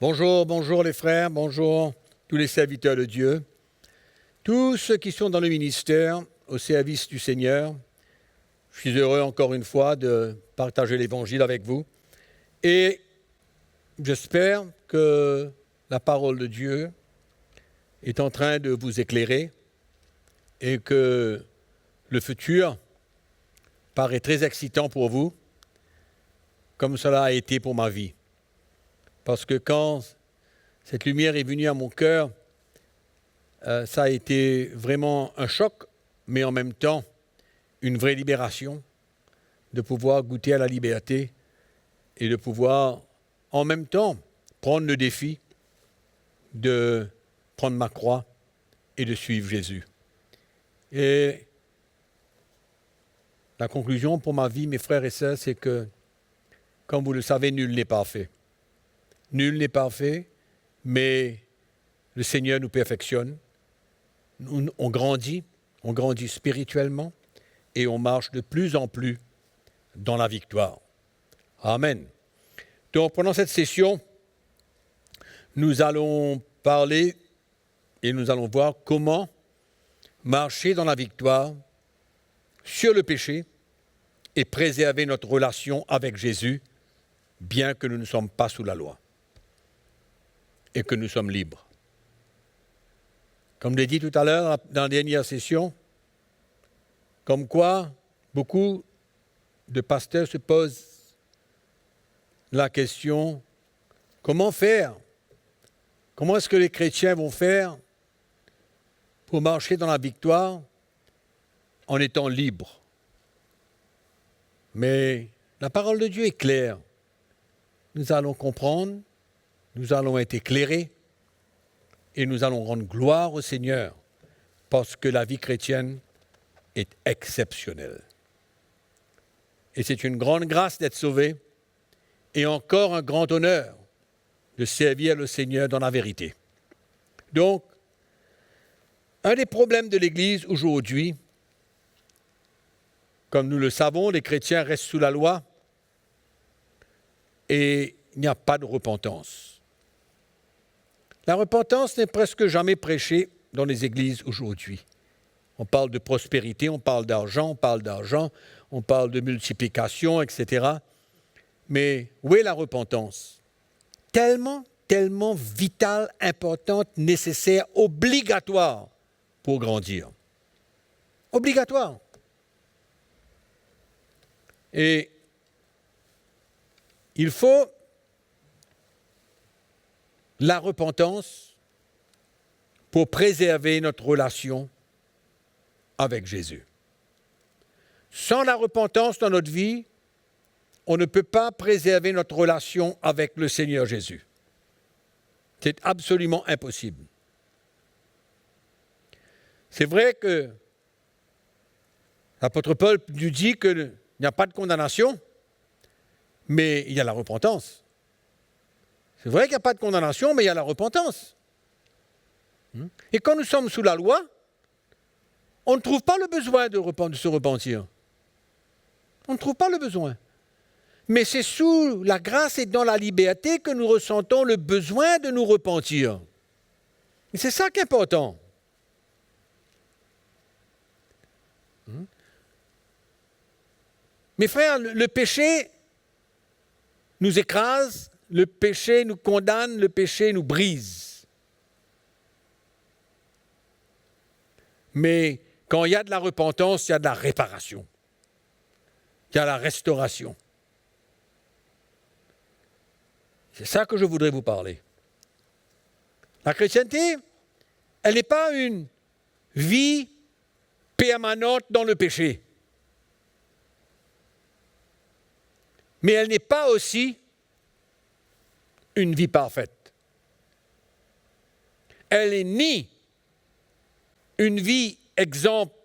Bonjour, bonjour les frères, bonjour tous les serviteurs de Dieu, tous ceux qui sont dans le ministère au service du Seigneur. Je suis heureux encore une fois de partager l'Évangile avec vous et j'espère que la parole de Dieu est en train de vous éclairer et que le futur paraît très excitant pour vous, comme cela a été pour ma vie. Parce que quand cette lumière est venue à mon cœur, ça a été vraiment un choc, mais en même temps une vraie libération de pouvoir goûter à la liberté et de pouvoir en même temps prendre le défi de prendre ma croix et de suivre Jésus. Et la conclusion pour ma vie, mes frères et sœurs, c'est que, comme vous le savez, nul n'est parfait. Nul n'est parfait, mais le Seigneur nous perfectionne. On grandit spirituellement et on marche de plus en plus dans la victoire. Amen. Donc, pendant cette session, nous allons parler et nous allons voir comment marcher dans la victoire sur le péché et préserver notre relation avec Jésus, bien que nous ne sommes pas sous la loi et que nous sommes libres. Comme je l'ai dit tout à l'heure dans la dernière session, comme quoi beaucoup de pasteurs se posent la question, comment faire? Comment est-ce que les chrétiens vont faire pour marcher dans la victoire en étant libres? Mais la parole de Dieu est claire. Nous allons comprendre, nous allons être éclairés et nous allons rendre gloire au Seigneur parce que la vie chrétienne est exceptionnelle. Et c'est une grande grâce d'être sauvé et encore un grand honneur de servir le Seigneur dans la vérité. Donc, un des problèmes de l'Église aujourd'hui, comme nous le savons, les chrétiens restent sous la loi et il n'y a pas de repentance. La repentance n'est presque jamais prêchée dans les églises aujourd'hui. On parle de prospérité, on parle d'argent, on parle de multiplication, etc. Mais où est la repentance? Tellement vitale, importante, nécessaire, obligatoire pour grandir. Obligatoire. Et il faut la repentance pour préserver notre relation avec Jésus. Sans la repentance dans notre vie, on ne peut pas préserver notre relation avec le Seigneur Jésus. C'est absolument impossible. C'est vrai que l'apôtre Paul nous dit qu'il n'y a pas de condamnation, mais il y a la repentance. C'est vrai qu'il n'y a pas de condamnation, mais il y a la repentance. Et quand nous sommes sous la loi, on ne trouve pas le besoin de se repentir. On ne trouve pas le besoin. Mais c'est sous la grâce et dans la liberté que nous ressentons le besoin de nous repentir. Et c'est ça qui est important. Mes frères, le péché nous écrase, le péché nous condamne, le péché nous brise. Mais quand il y a de la repentance, il y a de la réparation. Il y a la restauration. C'est ça que je voudrais vous parler. La chrétienté, elle n'est pas une vie permanente dans le péché. Mais elle n'est pas aussi une vie parfaite. Elle n'est ni une vie exempte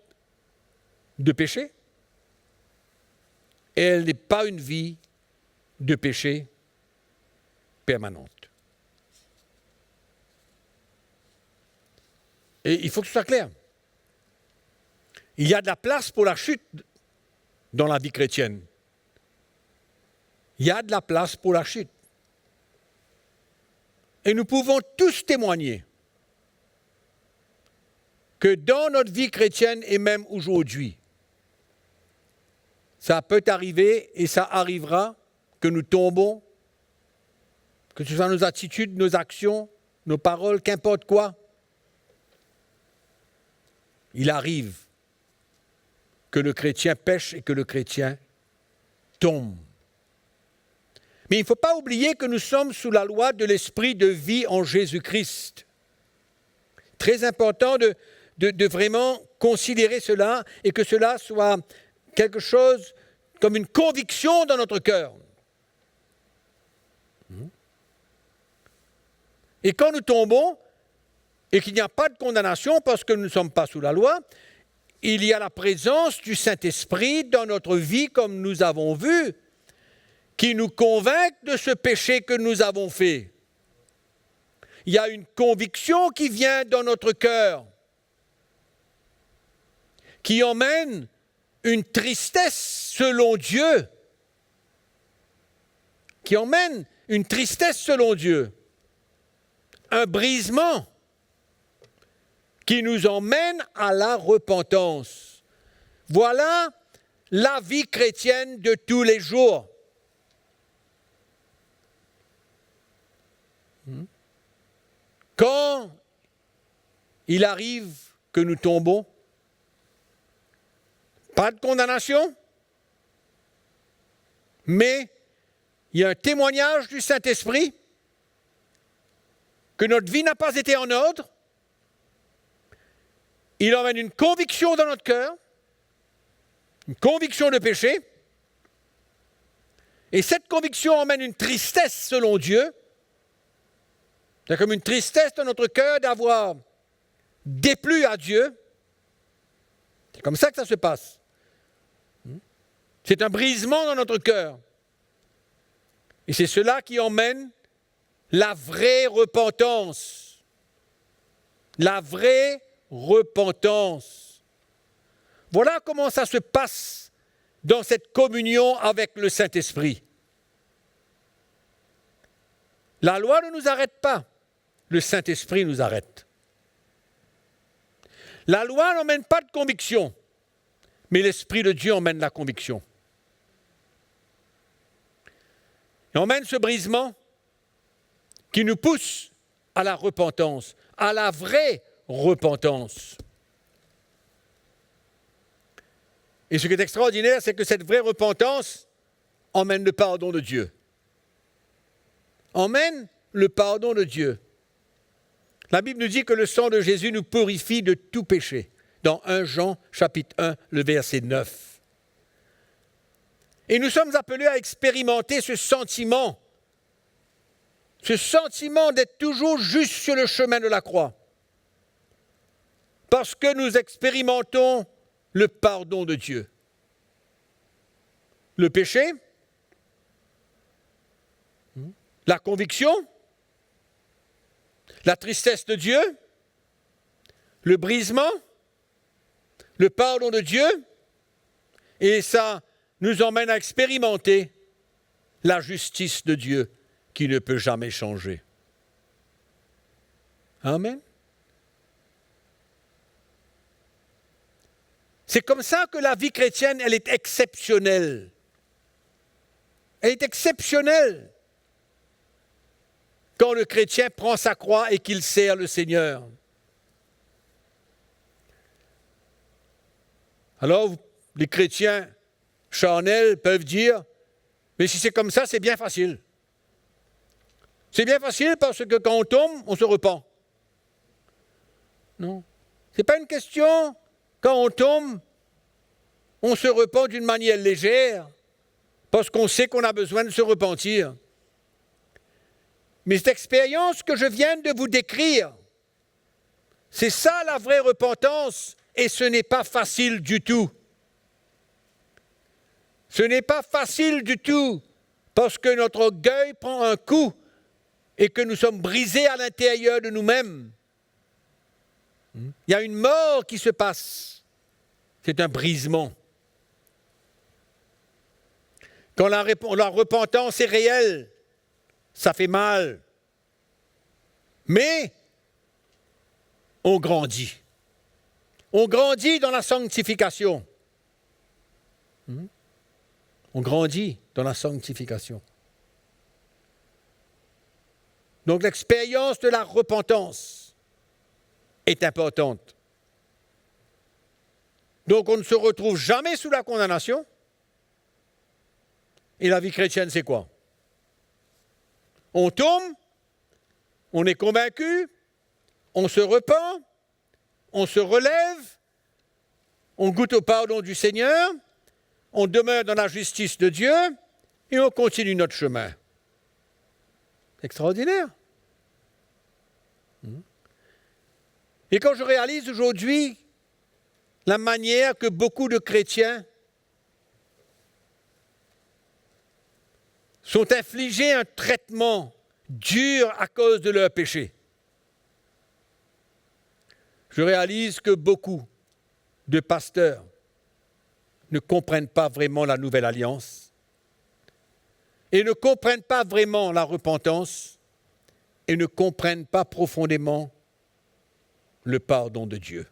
de péché, et elle n'est pas une vie de péché permanente. Et il faut que ce soit clair. Il y a de la place pour la chute dans la vie chrétienne. Il y a de la place pour la chute. Et nous pouvons tous témoigner que dans notre vie chrétienne et même aujourd'hui, ça peut arriver et ça arrivera que nous tombons, que ce soit nos attitudes, nos actions, nos paroles, qu'importe quoi. Il arrive que le chrétien pêche et que le chrétien tombe. Mais il ne faut pas oublier que nous sommes sous la loi de l'esprit de vie en Jésus-Christ. Très important de vraiment considérer cela et que cela soit quelque chose comme une conviction dans notre cœur. Et quand nous tombons et qu'il n'y a pas de condamnation parce que nous ne sommes pas sous la loi, il y a la présence du Saint-Esprit dans notre vie, comme nous avons vu, qui nous convainc de ce péché que nous avons fait. Il y a une conviction qui vient dans notre cœur, qui emmène une tristesse selon Dieu, un brisement qui nous emmène à la repentance. Voilà la vie chrétienne de tous les jours. Quand il arrive que nous tombons, pas de condamnation, mais il y a un témoignage du Saint-Esprit que notre vie n'a pas été en ordre. Il emmène une conviction dans notre cœur, une conviction de péché, et cette conviction emmène une tristesse selon Dieu. C'est comme une tristesse dans notre cœur d'avoir déplu à Dieu. C'est comme ça que ça se passe. C'est un brisement dans notre cœur. Et c'est cela qui emmène la vraie repentance. La vraie repentance. Voilà comment ça se passe dans cette communion avec le Saint-Esprit. La loi ne nous arrête pas. Le Saint-Esprit nous arrête. La loi n'emmène pas de conviction, mais l'Esprit de Dieu emmène la conviction. Il emmène ce brisement qui nous pousse à la repentance, à la vraie repentance. Et ce qui est extraordinaire, c'est que cette vraie repentance emmène le pardon de Dieu. Emmène le pardon de Dieu. La Bible nous dit que le sang de Jésus nous purifie de tout péché. Dans 1 Jean, chapitre 1, le verset 9. Et nous sommes appelés à expérimenter ce sentiment d'être toujours juste sur le chemin de la croix. Parce que nous expérimentons le pardon de Dieu. Le péché, la conviction, la tristesse de Dieu, le brisement, le pardon de Dieu, et ça nous emmène à expérimenter la justice de Dieu qui ne peut jamais changer. Amen. C'est comme ça que la vie chrétienne, elle est exceptionnelle. Elle est exceptionnelle quand le chrétien prend sa croix et qu'il sert le Seigneur. Alors, les chrétiens charnels peuvent dire, mais si c'est comme ça, c'est bien facile. C'est bien facile parce que quand on tombe, on se repent. Non. Ce n'est pas une question, quand on tombe, on se repent d'une manière légère, parce qu'on sait qu'on a besoin de se repentir. Mais cette expérience que je viens de vous décrire, c'est ça la vraie repentance, et ce n'est pas facile du tout. Ce n'est pas facile du tout, parce que notre orgueil prend un coup et que nous sommes brisés à l'intérieur de nous-mêmes. Il y a une mort qui se passe. C'est un brisement. Quand la repentance est réelle, ça fait mal. Mais on grandit. On grandit dans la sanctification. On grandit dans la sanctification. Donc l'expérience de la repentance est importante. Donc on ne se retrouve jamais sous la condamnation. Et la vie chrétienne, c'est quoi? On tombe, on est convaincu, on se repent, on se relève, on goûte au pardon du Seigneur, on demeure dans la justice de Dieu et on continue notre chemin. Extraordinaire. Et quand je réalise aujourd'hui la manière que beaucoup de chrétiens sont infligés un traitement dur à cause de leur péché, je réalise que beaucoup de pasteurs ne comprennent pas vraiment la nouvelle alliance et ne comprennent pas vraiment la repentance et ne comprennent pas profondément le pardon de Dieu.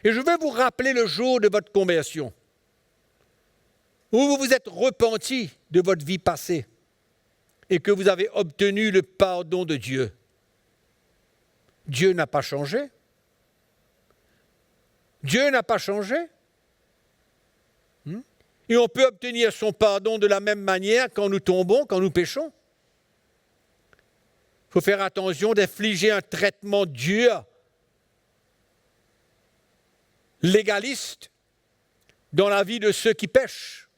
Et je veux vous rappeler le jour de votre conversion, où vous vous êtes repenti de votre vie passée et que vous avez obtenu le pardon de Dieu. Dieu n'a pas changé. Dieu n'a pas changé. Et on peut obtenir son pardon de la même manière quand nous tombons, quand nous péchons. Il faut faire attention d'infliger un traitement dur, légaliste, dans la vie de ceux qui pêchent.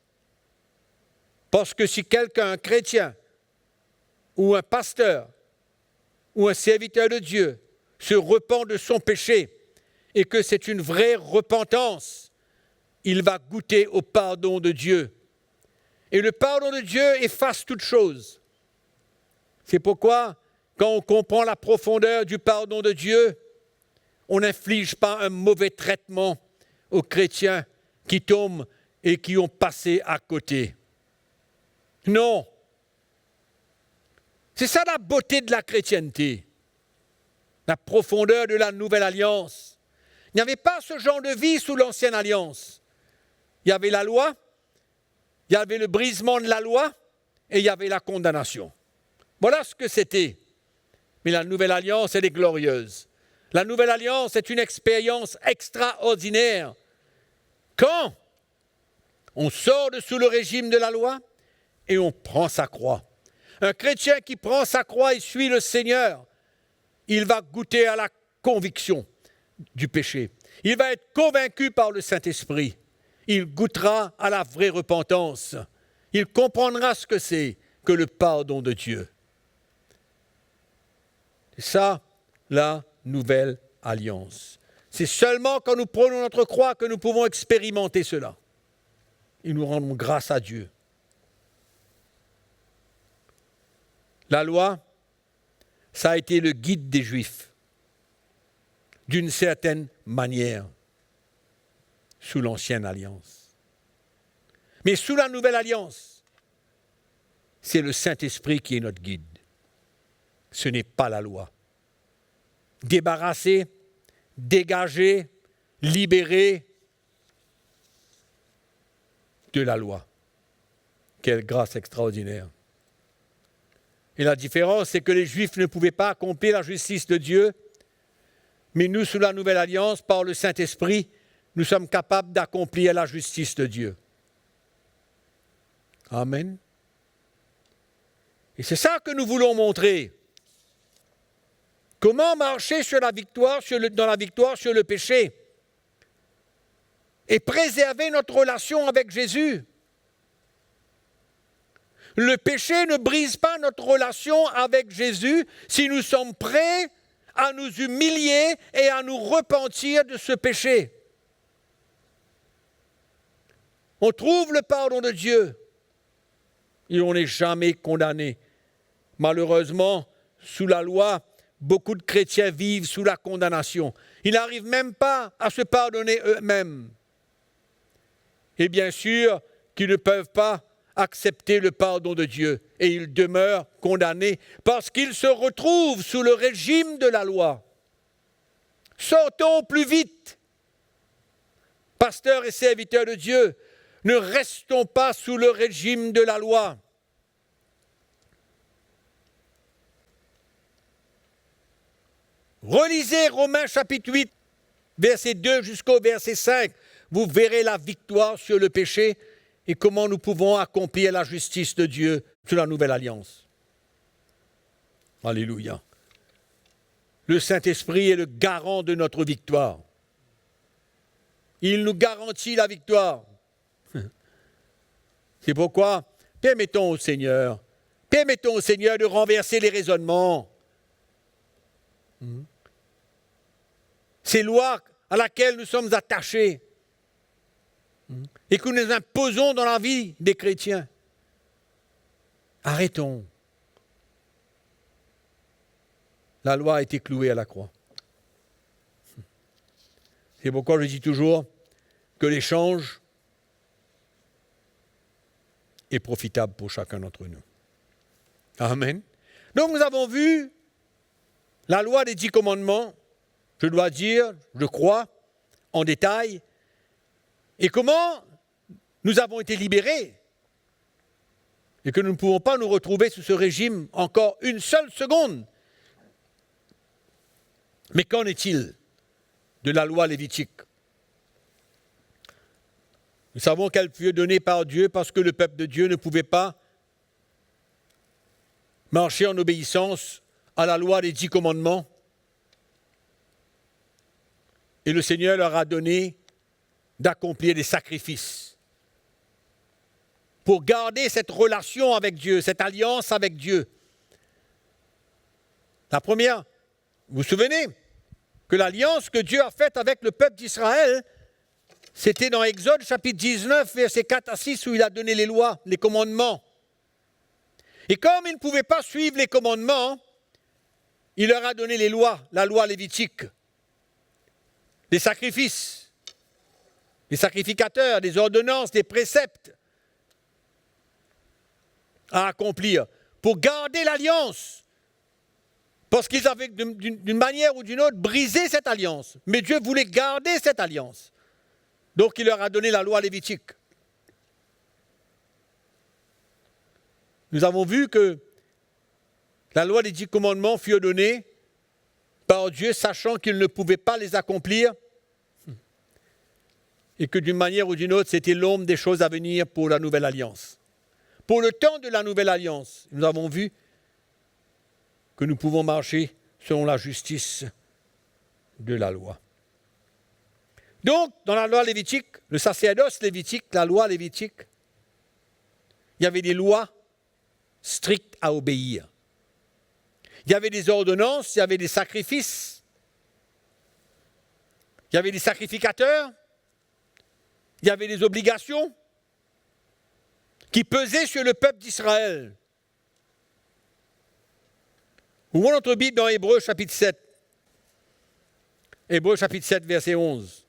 Parce que si quelqu'un, un chrétien, ou un pasteur, ou un serviteur de Dieu, se repent de son péché, et que c'est une vraie repentance, il va goûter au pardon de Dieu. Et le pardon de Dieu efface toute chose. C'est pourquoi, quand on comprend la profondeur du pardon de Dieu, on n'inflige pas un mauvais traitement aux chrétiens qui tombent et qui ont passé à côté. Non. C'est ça la beauté de la chrétienté, la profondeur de la nouvelle alliance. Il n'y avait pas ce genre de vie sous l'ancienne alliance. Il y avait la loi, il y avait le brisement de la loi et il y avait la condamnation. Voilà ce que c'était. Mais la nouvelle alliance, elle est glorieuse. La nouvelle alliance est une expérience extraordinaire. Quand on sort de sous le régime de la loi et on prend sa croix. Un chrétien qui prend sa croix et suit le Seigneur, il va goûter à la conviction du péché. Il va être convaincu par le Saint-Esprit. Il goûtera à la vraie repentance. Il comprendra ce que c'est que le pardon de Dieu. C'est ça, la nouvelle alliance. C'est seulement quand nous prenons notre croix que nous pouvons expérimenter cela. Et nous rendons grâce à Dieu. La loi, ça a été le guide des Juifs, d'une certaine manière, sous l'ancienne alliance. Mais sous la nouvelle alliance, c'est le Saint-Esprit qui est notre guide. Ce n'est pas la loi. Débarrassé, dégagé, libéré de la loi. Quelle grâce extraordinaire. Et la différence, c'est que les Juifs ne pouvaient pas accomplir la justice de Dieu, mais nous, sous la nouvelle alliance, par le Saint-Esprit, nous sommes capables d'accomplir la justice de Dieu. Amen. Et c'est ça que nous voulons montrer. Comment marcher sur la victoire, dans la victoire sur le péché et préserver notre relation avec Jésus. Le péché ne brise pas notre relation avec Jésus si nous sommes prêts à nous humilier et à nous repentir de ce péché. On trouve le pardon de Dieu et on n'est jamais condamné. Malheureusement, sous la loi, beaucoup de chrétiens vivent sous la condamnation. Ils n'arrivent même pas à se pardonner eux-mêmes. Et bien sûr qu'ils ne peuvent pas accepter le pardon de Dieu et ils demeurent condamnés parce qu'ils se retrouvent sous le régime de la loi. Sortons plus vite. Pasteurs et serviteurs de Dieu, ne restons pas sous le régime de la loi. Relisez Romains chapitre 8, verset 2 jusqu'au verset 5. Vous verrez la victoire sur le péché et comment nous pouvons accomplir la justice de Dieu sous la nouvelle alliance. Alléluia. Le Saint-Esprit est le garant de notre victoire. Il nous garantit la victoire. C'est pourquoi permettons au Seigneur de renverser les raisonnements. Ces lois à laquelle nous sommes attachés et que nous imposons dans la vie des chrétiens. Arrêtons. La loi a été clouée à la croix. C'est pourquoi je dis toujours que l'échange est profitable pour chacun d'entre nous. Amen. Donc nous avons vu la loi des 10 commandements, je dois dire, je crois, en détail, et comment nous avons été libérés et que nous ne pouvons pas nous retrouver sous ce régime encore une seule seconde. Mais qu'en est-il de la loi lévitique? Nous savons qu'elle fut donnée par Dieu parce que le peuple de Dieu ne pouvait pas marcher en obéissance à la loi des 10 commandements. Et le Seigneur leur a donné d'accomplir des sacrifices pour garder cette relation avec Dieu, cette alliance avec Dieu. La première, vous vous souvenez que l'alliance que Dieu a faite avec le peuple d'Israël, c'était dans Exode chapitre 19, versets 4 à 6, où il a donné les lois, les commandements. Et comme ils ne pouvaient pas suivre les commandements, il leur a donné les lois, la loi lévitique, les sacrifices, les sacrificateurs, des ordonnances, des préceptes à accomplir pour garder l'alliance. Parce qu'ils avaient d'une manière ou d'une autre brisé cette alliance. Mais Dieu voulait garder cette alliance. Donc il leur a donné la loi lévitique. Nous avons vu que la loi des 10 commandements fut donnée par Dieu, sachant qu'il ne pouvait pas les accomplir, et que d'une manière ou d'une autre, c'était l'ombre des choses à venir pour la nouvelle alliance. Pour le temps de la nouvelle alliance, nous avons vu que nous pouvons marcher selon la justice de la loi. Donc, dans la loi lévitique, le sacerdoce lévitique, la loi lévitique, il y avait des lois strictes à obéir. Il y avait des ordonnances, il y avait des sacrifices, il y avait des sacrificateurs, il y avait des obligations qui pesaient sur le peuple d'Israël. Ouvrons notre Bible dans Hébreux chapitre 7. Hébreux chapitre 7, verset 11.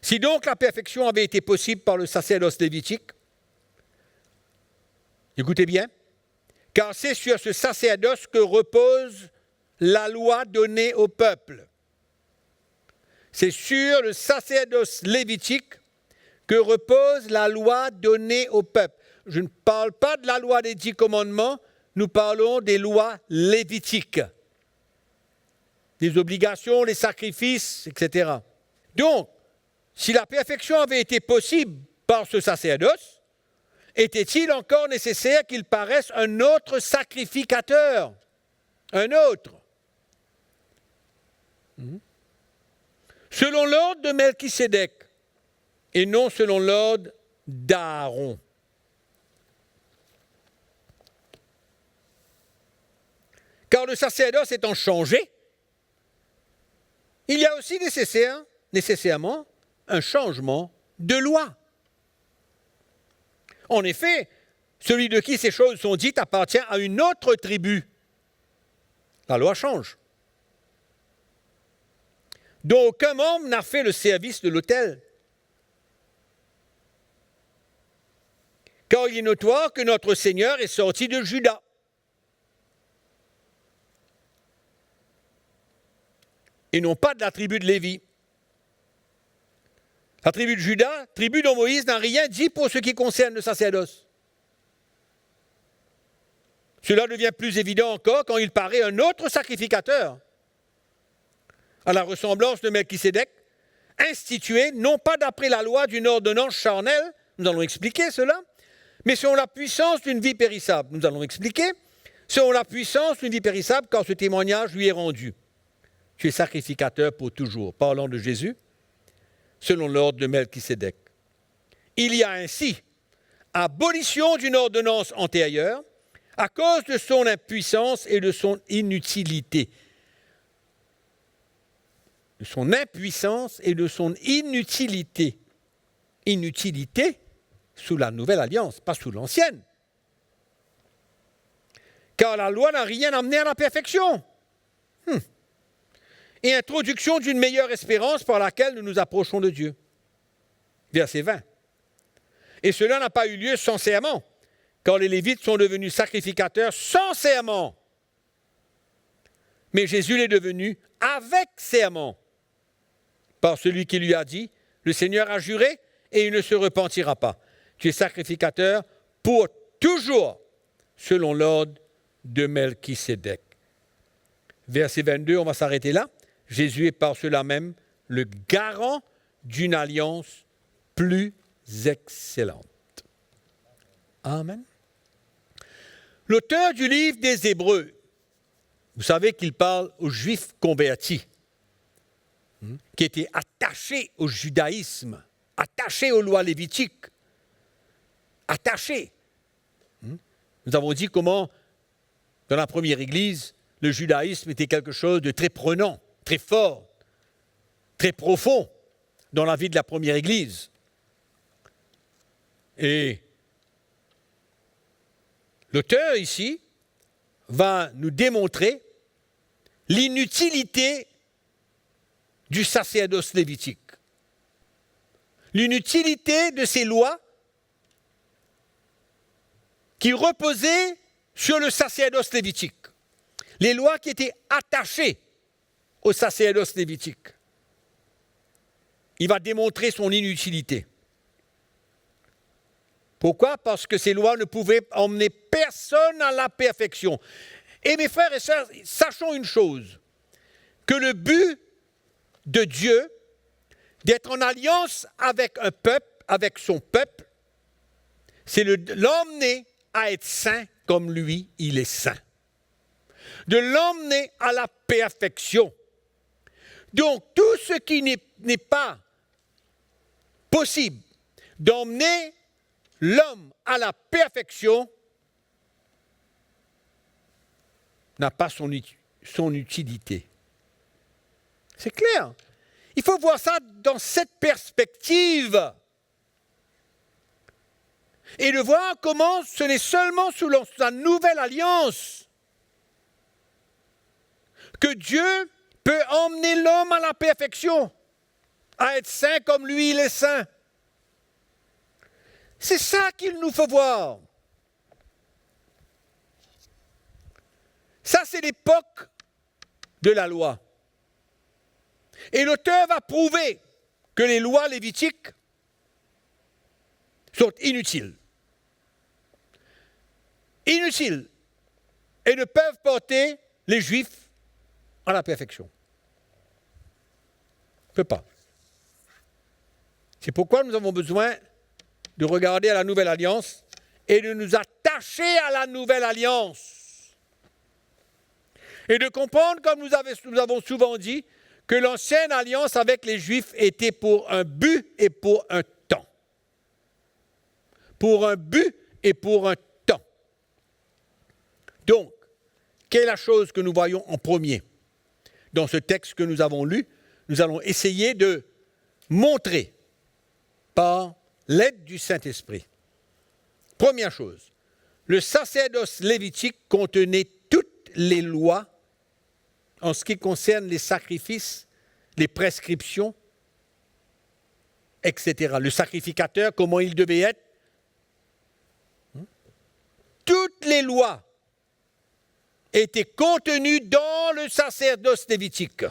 Si donc la perfection avait été possible par le sacerdoce lévitique, écoutez bien, car c'est sur ce sacerdoce que repose la loi donnée au peuple. C'est sur le sacerdoce lévitique que repose la loi donnée au peuple. Je ne parle pas de la loi des 10 commandements, nous parlons des lois lévitiques, des obligations, les sacrifices, etc. Donc, si la perfection avait été possible par ce sacerdoce, était-il encore nécessaire qu'il paraisse un autre sacrificateur? Un autre. Selon l'ordre de Melchisédek, et non selon l'ordre d'Aaron. Car le sacerdoce étant changé, il y a aussi nécessairement un changement de loi. En effet, celui de qui ces choses sont dites appartient à une autre tribu. La loi change. dont aucun membre n'a fait le service de l'autel. Car il est notoire que notre Seigneur est sorti de Juda. Et non pas de la tribu de Lévi. La tribu de Juda, tribu dont Moïse n'a rien dit pour ce qui concerne le sacerdoce. Cela devient plus évident encore quand il paraît un autre sacrificateur, à la ressemblance de Melchisédek, institué non pas d'après la loi d'une ordonnance charnelle, nous allons expliquer cela, mais selon la puissance d'une vie périssable. Nous allons expliquer, selon la puissance d'une vie périssable, quand ce témoignage lui est rendu. Tu es sacrificateur pour toujours, parlant de Jésus, selon l'ordre de Melchisédek. Il y a ainsi abolition d'une ordonnance antérieure à cause de son impuissance et de son inutilité. De son impuissance et de son inutilité. Inutilité sous la nouvelle alliance, pas sous l'ancienne. Car la loi n'a rien amené à la perfection. Et introduction d'une meilleure espérance par laquelle nous nous approchons de Dieu. Verset 20. Et cela n'a pas eu lieu sans serment, car les Lévites sont devenus sacrificateurs sans serment. Mais Jésus l'est devenu avec serment, par celui qui lui a dit, le Seigneur a juré et il ne se repentira pas. Tu es sacrificateur pour toujours, selon l'ordre de Melchisédek. Verset 22, on va s'arrêter là. Jésus est par cela même le garant d'une alliance plus excellente. Amen. L'auteur du livre des Hébreux, vous savez qu'il parle aux Juifs convertis, qui étaient attachés au judaïsme, attachés aux lois lévitiques, attachés. Nous avons dit comment, dans la première Église, le judaïsme était quelque chose de très prenant, très fort, très profond dans la vie de la première Église. Et l'auteur ici va nous démontrer l'inutilité du sacerdoce lévitique. L'inutilité de ces lois qui reposaient sur le sacerdoce lévitique. Les lois qui étaient attachées au sacerdoce lévitique. Il va démontrer son inutilité. Pourquoi? Parce que ces lois ne pouvaient emmener personne à la perfection. Et mes frères et sœurs, sachons une chose, que le but de Dieu, d'être en alliance avec un peuple, avec son peuple, c'est l'emmener à être saint comme lui, il est saint. De l'emmener à la perfection. Donc, tout ce qui n'est pas possible d'emmener l'homme à la perfection n'a pas son utilité. C'est clair. Il faut voir ça dans cette perspective. Et de voir comment ce n'est seulement sous la nouvelle alliance que Dieu peut emmener l'homme à la perfection, à être saint comme lui, il est saint. C'est ça qu'il nous faut voir. Ça, c'est l'époque de la loi. Et l'auteur va prouver que les lois lévitiques sont inutiles. Inutiles. Et ne peuvent porter les Juifs à la perfection. Ne peut pas. C'est pourquoi nous avons besoin de regarder à la nouvelle alliance et de nous attacher à la nouvelle alliance. Et de comprendre, comme nous avons souvent dit, que l'ancienne alliance avec les Juifs était pour un but et pour un temps. Pour un but et pour un temps. Donc, quelle est la chose que nous voyons en premier? Dans ce texte que nous avons lu, nous allons essayer de montrer par l'aide du Saint-Esprit. Première chose, le sacerdoce lévitique contenait toutes les lois en ce qui concerne les sacrifices, les prescriptions, etc. Le sacrificateur, comment il devait être, toutes les lois étaient contenues dans le sacerdoce lévitique.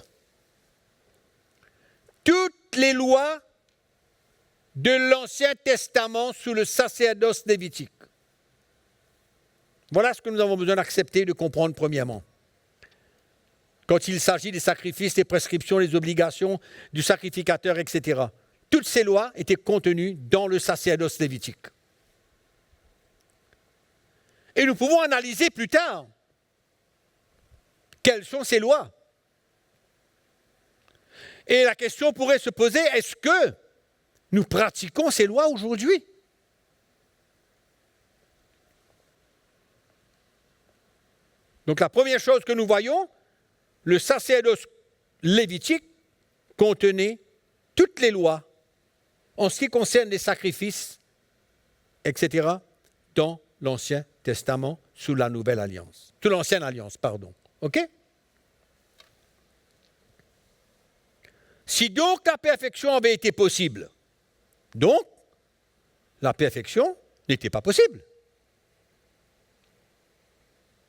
Toutes les lois de l'Ancien Testament sous le sacerdoce lévitique. Voilà ce que nous avons besoin d'accepter et de comprendre premièrement. Quand il s'agit des sacrifices, des prescriptions, des obligations du sacrificateur, etc. Toutes ces lois étaient contenues dans le sacerdoce lévitique. Et nous pouvons analyser plus tard quelles sont ces lois. Et la question pourrait se poser, est-ce que nous pratiquons ces lois aujourd'hui? Donc la première chose que nous voyons, le sacerdoce lévitique contenait toutes les lois en ce qui concerne les sacrifices, etc., dans l'Ancien Testament, sous la Nouvelle Alliance. Sous l'Ancienne Alliance, pardon. OK? Si donc la perfection avait été possible, donc la perfection n'était pas possible.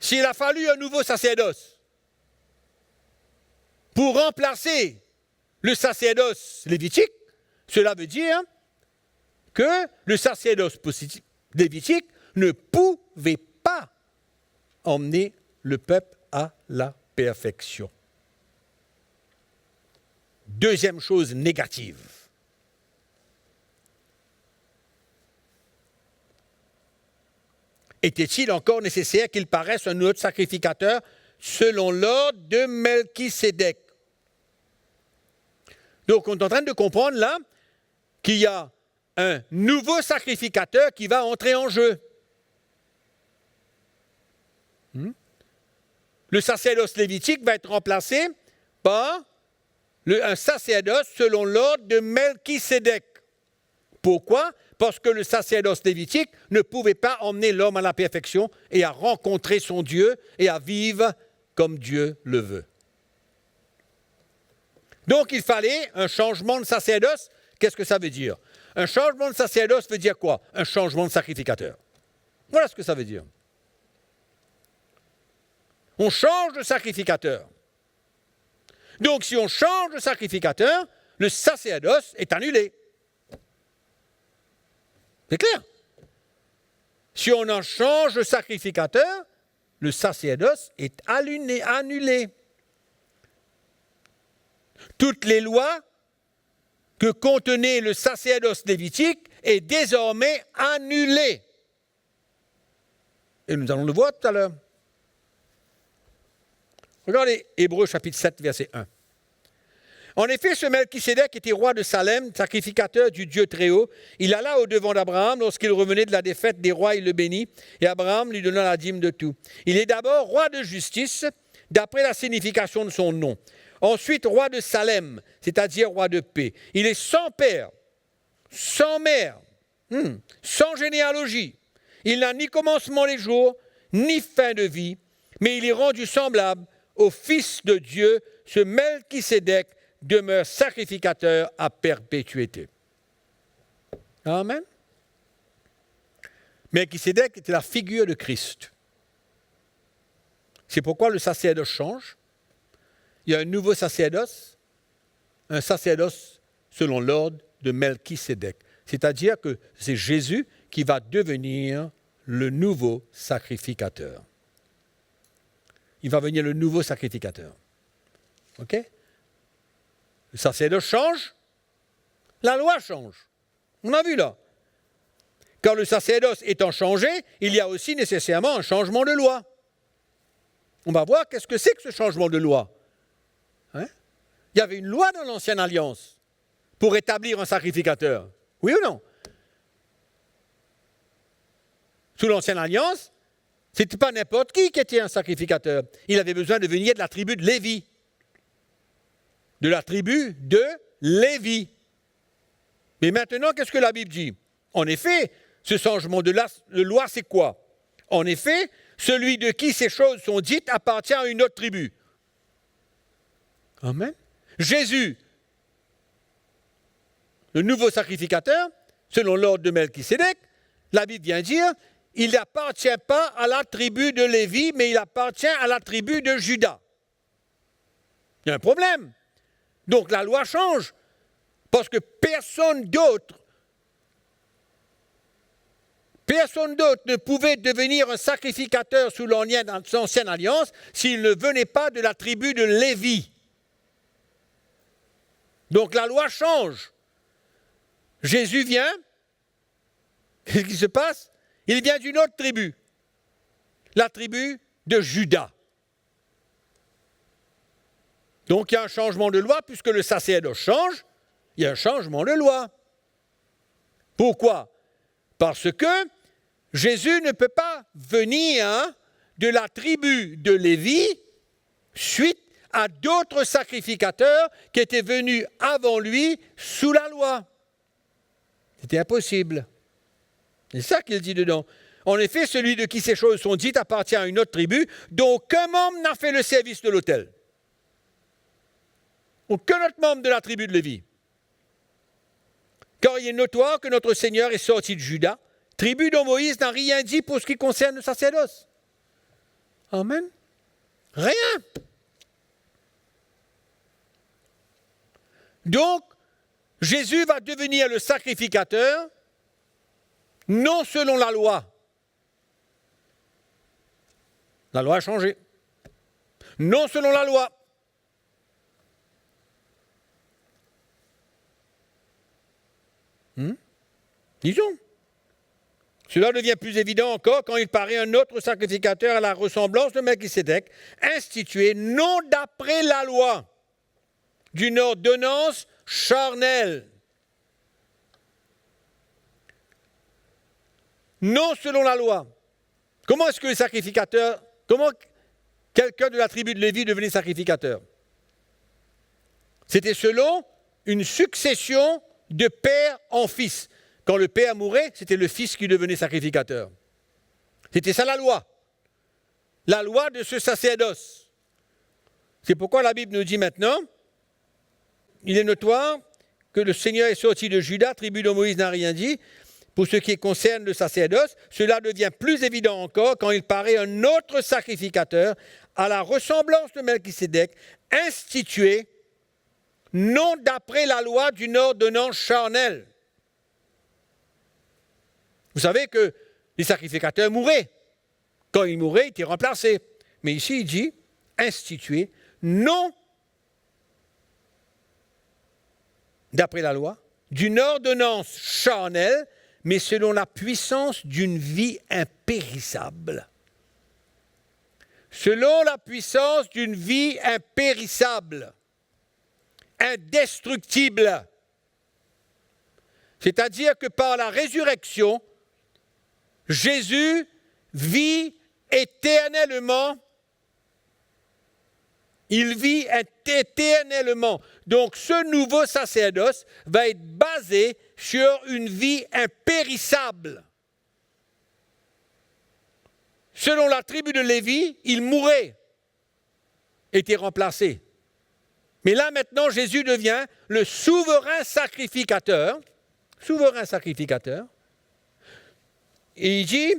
S'il a fallu un nouveau sacerdoce pour remplacer le sacerdoce lévitique, cela veut dire que le sacerdoce lévitique ne pouvait pas emmener le peuple à la perfection. Deuxième chose négative. Était-il encore nécessaire qu'il paraisse un autre sacrificateur selon l'ordre de Melchisédek? Donc on est en train de comprendre là qu'il y a un nouveau sacrificateur qui va entrer en jeu. Le sacerdoce lévitique va être remplacé par un sacerdoce selon l'ordre de Melchisédek. Pourquoi? Parce que le sacerdoce lévitique ne pouvait pas emmener l'homme à la perfection et à rencontrer son Dieu et à vivre comme Dieu le veut. Donc il fallait un changement de sacerdoce. Qu'est-ce que ça veut dire? Un changement de sacerdoce veut dire quoi? Un changement de sacrificateur. Voilà ce que ça veut dire. On change de sacrificateur. Donc si on change de sacrificateur, le sacerdoce est annulé. C'est clair. Si on en change de sacrificateur, le sacerdoce est annulé. Toutes les lois que contenait le sacerdoce lévitique est désormais annulée. Et nous allons le voir tout à l'heure. Regardez Hébreux chapitre 7, verset 1. En effet, ce Melchisédek était roi de Salem, sacrificateur du Dieu Très-Haut. Il alla au-devant d'Abraham lorsqu'il revenait de la défaite des rois, il le bénit, et Abraham lui donna la dîme de tout. Il est d'abord roi de justice, d'après la signification de son nom. Ensuite, roi de Salem, c'est-à-dire roi de paix. Il est sans père, sans mère, sans généalogie. Il n'a ni commencement les jours, ni fin de vie, mais il est rendu semblable au Fils de Dieu, ce Melchisédek demeure sacrificateur à perpétuité. Amen. Melchisédek était la figure de Christ. C'est pourquoi le sacerdoce change. Il y a un nouveau sacerdoce, un sacerdoce selon l'ordre de Melchisédek. C'est-à-dire que c'est Jésus qui va devenir le nouveau sacrificateur. Il va venir le nouveau sacrificateur. OK? Le sacerdoce change, la loi change. On a vu là. Quand le sacerdoce étant changé, il y a aussi nécessairement un changement de loi. On va voir qu'est-ce que c'est que ce changement de loi. Hein? Il y avait une loi dans l'Ancienne Alliance pour établir un sacrificateur. Oui ou non? Sous l'Ancienne Alliance, ce n'était pas n'importe qui était un sacrificateur. Il avait besoin de venir de la tribu de Lévi. De la tribu de Lévi. Mais maintenant, qu'est-ce que la Bible dit? En effet, ce changement de loi, c'est quoi? En effet, celui de qui ces choses sont dites appartient à une autre tribu. Amen. Jésus, le nouveau sacrificateur, selon l'ordre de Melchisédek, la Bible vient dire, il n'appartient pas à la tribu de Lévi, mais il appartient à la tribu de Juda. Il y a un problème. Donc la loi change, parce que personne d'autre ne pouvait devenir un sacrificateur sous l'ancienne alliance s'il ne venait pas de la tribu de Lévi. Donc la loi change. Jésus vient, qu'est-ce qui se passe? Il vient d'une autre tribu, la tribu de Juda. Donc il y a un changement de loi, puisque le sacerdoce change, il y a un changement de loi. Pourquoi? Parce que Jésus ne peut pas venir de la tribu de Lévi suite à d'autres sacrificateurs qui étaient venus avant lui sous la loi. C'était impossible. C'est ça qu'il dit dedans. En effet, celui de qui ces choses sont dites appartient à une autre tribu, dont aucun membre n'a fait le service de l'autel. Aucun autre membre de la tribu de Lévi. Car il est notoire que notre Seigneur est sorti de Juda, tribu dont Moïse n'a rien dit pour ce qui concerne le sacerdoce. Amen. Rien. Donc, Jésus va devenir le sacrificateur, non selon la loi. La loi a changé. Non selon la loi. Disons. Cela devient plus évident encore quand il paraît un autre sacrificateur à la ressemblance de Melchisédek, institué non d'après la loi, d'une ordonnance charnelle. Non selon la loi. Comment est-ce que comment quelqu'un de la tribu de Lévi devenait sacrificateur? C'était selon une succession de père en fils. Quand le père mourait, c'était le fils qui devenait sacrificateur. C'était ça la loi. La loi de ce sacerdoce. C'est pourquoi la Bible nous dit maintenant, il est notoire que le Seigneur est sorti de Juda, tribu dont Moïse n'a rien dit. Pour ce qui concerne le sacerdoce, cela devient plus évident encore quand il paraît un autre sacrificateur à la ressemblance de Melchisédek, institué non d'après la loi d'une ordonnance charnelle. Vous savez que les sacrificateurs mouraient. Quand ils mouraient, ils étaient remplacés. Mais ici, il dit institué non d'après la loi d'une ordonnance charnelle, mais selon la puissance d'une vie impérissable. Selon la puissance d'une vie impérissable, indestructible. C'est-à-dire que par la résurrection, Jésus vit éternellement. Il vit éternellement. Donc ce nouveau sacerdoce va être basé sur une vie impérissable. Selon la tribu de Lévi, il mourait, était remplacé. Mais là maintenant, Jésus devient le souverain sacrificateur. Souverain sacrificateur. Et il dit,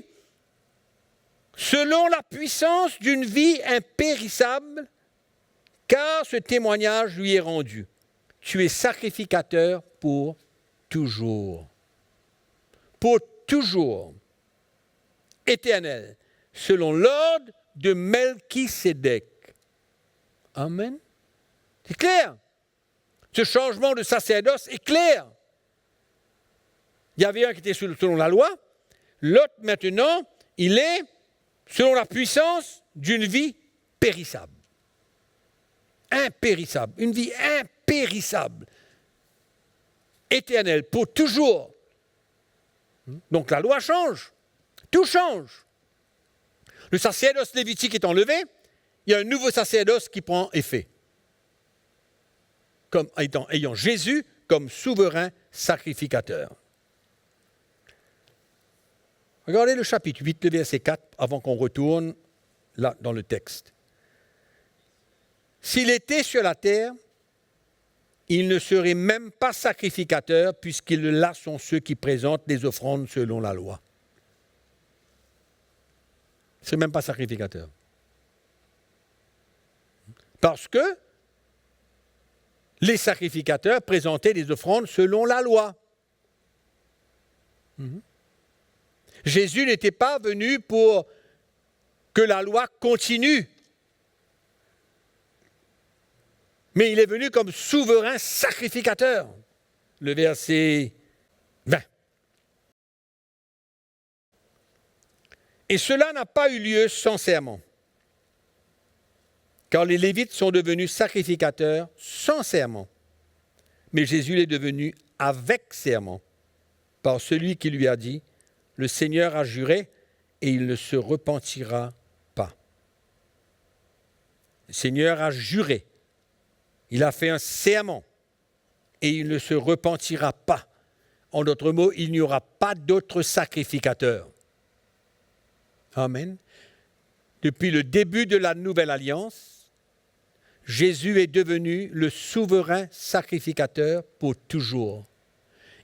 selon la puissance d'une vie impérissable, car ce témoignage lui est rendu. Tu es sacrificateur pour toujours. Pour toujours. Éternel. Selon l'ordre de Melchisédek. Amen. C'est clair. Ce changement de sacerdoce est clair. Il y avait un qui était selon la loi. L'autre, maintenant, il est selon la puissance d'une vie périssable. Impérissable. Une vie impérissable. Éternelle, pour toujours. Donc la loi change. Tout change. Le sacerdoce lévitique est enlevé. Il y a un nouveau sacerdoce qui prend effet. Comme ayant Jésus comme souverain sacrificateur. Regardez le chapitre 8, le verset 4, avant qu'on retourne là dans le texte. S'il était sur la terre, il ne serait même pas sacrificateur, puisqu'ils là sont ceux qui présentent les offrandes selon la loi. C'est même pas sacrificateur. Parce que les sacrificateurs présentaient des offrandes selon la loi. Jésus n'était pas venu pour que la loi continue, mais il est venu comme souverain sacrificateur. Le verset 20. Et cela n'a pas eu lieu sans serment, car les Lévites sont devenus sacrificateurs sans serment, mais Jésus l'est devenu avec serment, par celui qui lui a dit, « Le Seigneur a juré et il ne se repentira pas. » Le Seigneur a juré, il a fait un serment et il ne se repentira pas. En d'autres mots, il n'y aura pas d'autre sacrificateur. Amen. Depuis le début de la nouvelle alliance, Jésus est devenu le souverain sacrificateur pour toujours.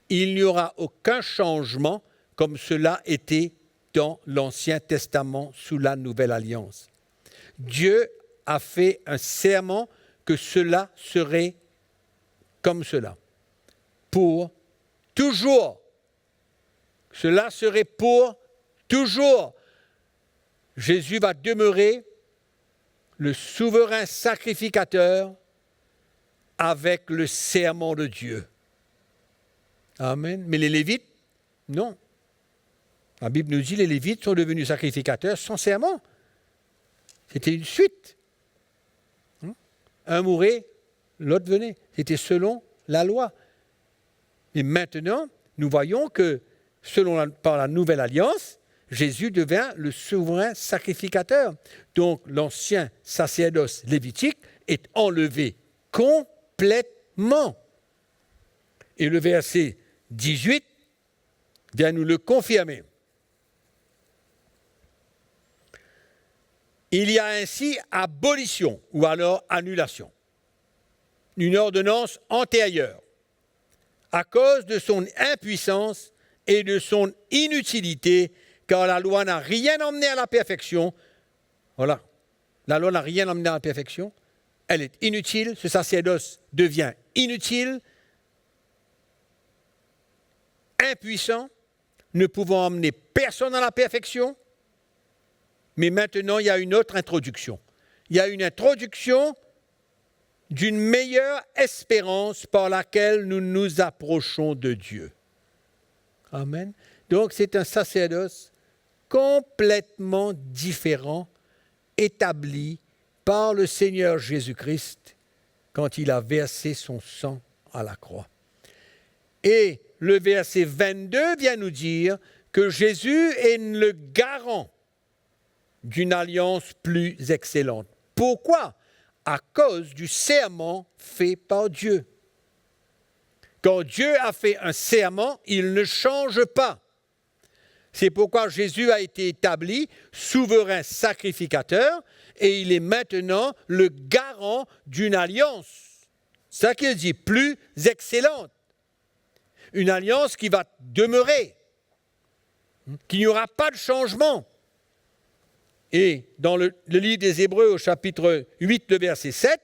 Il n'y aura aucun changement comme cela était dans l'Ancien Testament sous la Nouvelle Alliance. Dieu a fait un serment que cela serait comme cela, pour toujours. Cela serait pour toujours. Jésus va demeurer le souverain sacrificateur avec le serment de Dieu. Amen. Mais les Lévites, non. La Bible nous dit que les Lévites sont devenus sacrificateurs sans serment. C'était une suite. Un mourait, l'autre venait. C'était selon la loi. Et maintenant, nous voyons que par la nouvelle alliance, Jésus devient le souverain sacrificateur. Donc l'ancien sacerdoce lévitique est enlevé complètement. Et le verset 18 vient nous le confirmer. Il y a ainsi abolition ou alors annulation d'une ordonnance antérieure à cause de son impuissance et de son inutilité, car la loi n'a rien emmené à la perfection. Voilà, la loi n'a rien emmené à la perfection. Elle est inutile, ce sacerdoce devient inutile, impuissant, ne pouvant emmener personne à la perfection. Mais maintenant, il y a une autre introduction. Il y a une introduction d'une meilleure espérance par laquelle nous nous approchons de Dieu. Amen. Donc, c'est un sacerdoce complètement différent, établi par le Seigneur Jésus-Christ quand il a versé son sang à la croix. Et le verset 22 vient nous dire que Jésus est le garant d'une alliance plus excellente. Pourquoi? À cause du serment fait par Dieu. Quand Dieu a fait un serment, il ne change pas. C'est pourquoi Jésus a été établi souverain sacrificateur et il est maintenant le garant d'une alliance. C'est ça qu'il dit, plus excellente. Une alliance qui va demeurer, qu'il n'y aura pas de changement. Et dans le livre des Hébreux au chapitre 8, le verset 7,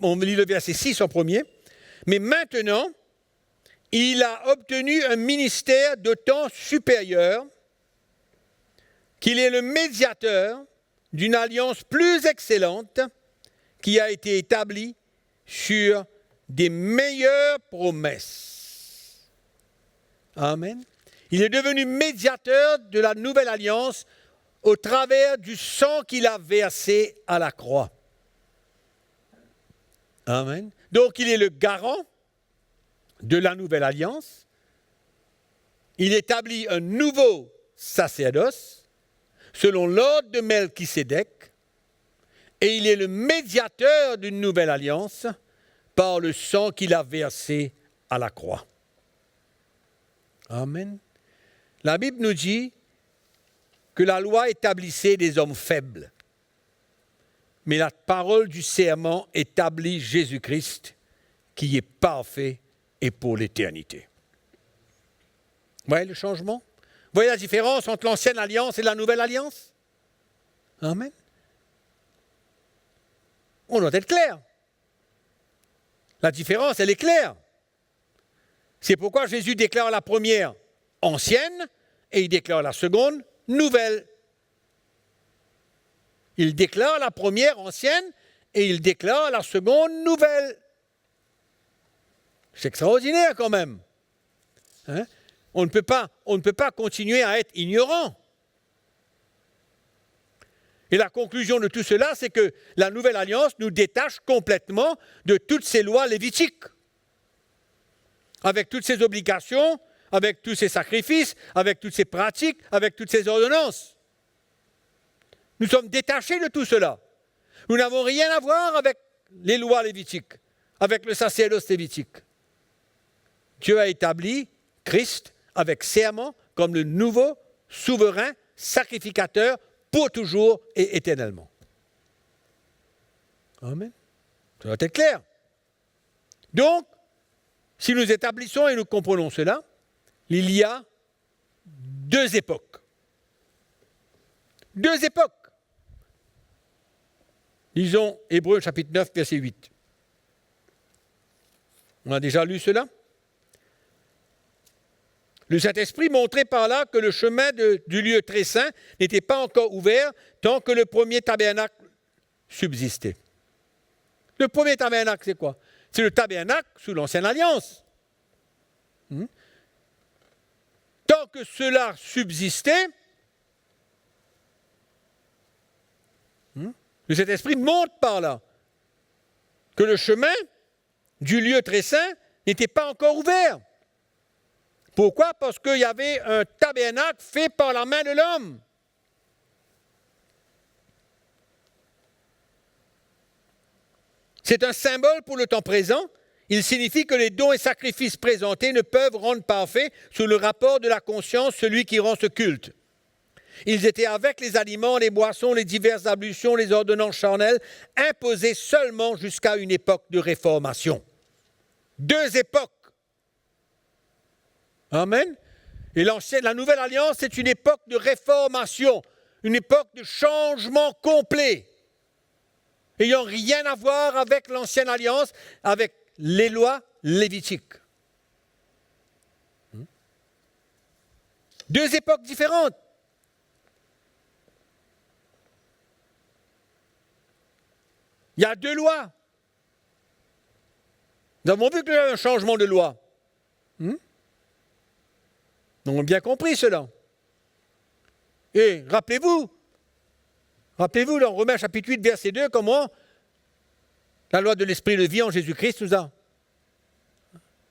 on lit le verset 6 en premier, mais maintenant, il a obtenu un ministère d'autant supérieur qu'il est le médiateur d'une alliance plus excellente qui a été établie sur des meilleures promesses. Amen. Il est devenu médiateur de la nouvelle alliance au travers du sang qu'il a versé à la croix. Amen. Donc il est le garant de la nouvelle alliance. Il établit un nouveau sacerdoce selon l'ordre de Melchisédek et il est le médiateur d'une nouvelle alliance par le sang qu'il a versé à la croix. Amen. La Bible nous dit que la loi établissait des hommes faibles. Mais la parole du serment établit Jésus-Christ, qui est parfait et pour l'éternité. Vous voyez le changement? Vous voyez la différence entre l'ancienne alliance et la nouvelle alliance? Amen. On doit être clair. La différence, elle est claire. C'est pourquoi Jésus déclare la première ancienne et il déclare la seconde nouvelle. Il déclare la première ancienne et il déclare la seconde nouvelle. C'est extraordinaire quand même. Hein? On ne peut pas continuer à être ignorant. Et la conclusion de tout cela, c'est que la nouvelle alliance nous détache complètement de toutes ces lois lévitiques. Avec toutes ces obligations, avec tous ces sacrifices, avec toutes ces pratiques, avec toutes ces ordonnances. Nous sommes détachés de tout cela. Nous n'avons rien à voir avec les lois lévitiques, avec le sacerdoce lévitique. Dieu a établi Christ avec serment comme le nouveau souverain sacrificateur pour toujours et éternellement. Amen. Ça doit être clair. Donc, si nous établissons et nous comprenons cela, il y a deux époques. Deux époques. Lisons Hébreux chapitre 9, verset 8. On a déjà lu cela. Le Saint-Esprit montrait par là que le chemin du lieu très saint n'était pas encore ouvert tant que le premier tabernacle subsistait. Le premier tabernacle, c'est quoi? C'est le tabernacle sous l'Ancienne Alliance. Tant que cela subsistait, le Saint-Esprit montre par là que le chemin du lieu très saint n'était pas encore ouvert. Pourquoi? Parce qu'il y avait un tabernacle fait par la main de l'homme. C'est un symbole pour le temps présent. Il signifie que les dons et sacrifices présentés ne peuvent rendre parfait sous le rapport de la conscience celui qui rend ce culte. Ils étaient avec les aliments, les boissons, les diverses ablutions, les ordonnances charnelles, imposées seulement jusqu'à une époque de réformation. Deux époques. Amen. Et la nouvelle alliance, c'est une époque de réformation, une époque de changement complet, ayant rien à voir avec l'ancienne alliance, avec les lois lévitiques. Deux époques différentes. Il y a deux lois. Nous avons vu qu'il y a un changement de loi. Nous avons bien compris cela. Et rappelez-vous dans Romains chapitre 8, verset 2, comment la loi de l'esprit de vie en Jésus-Christ nous a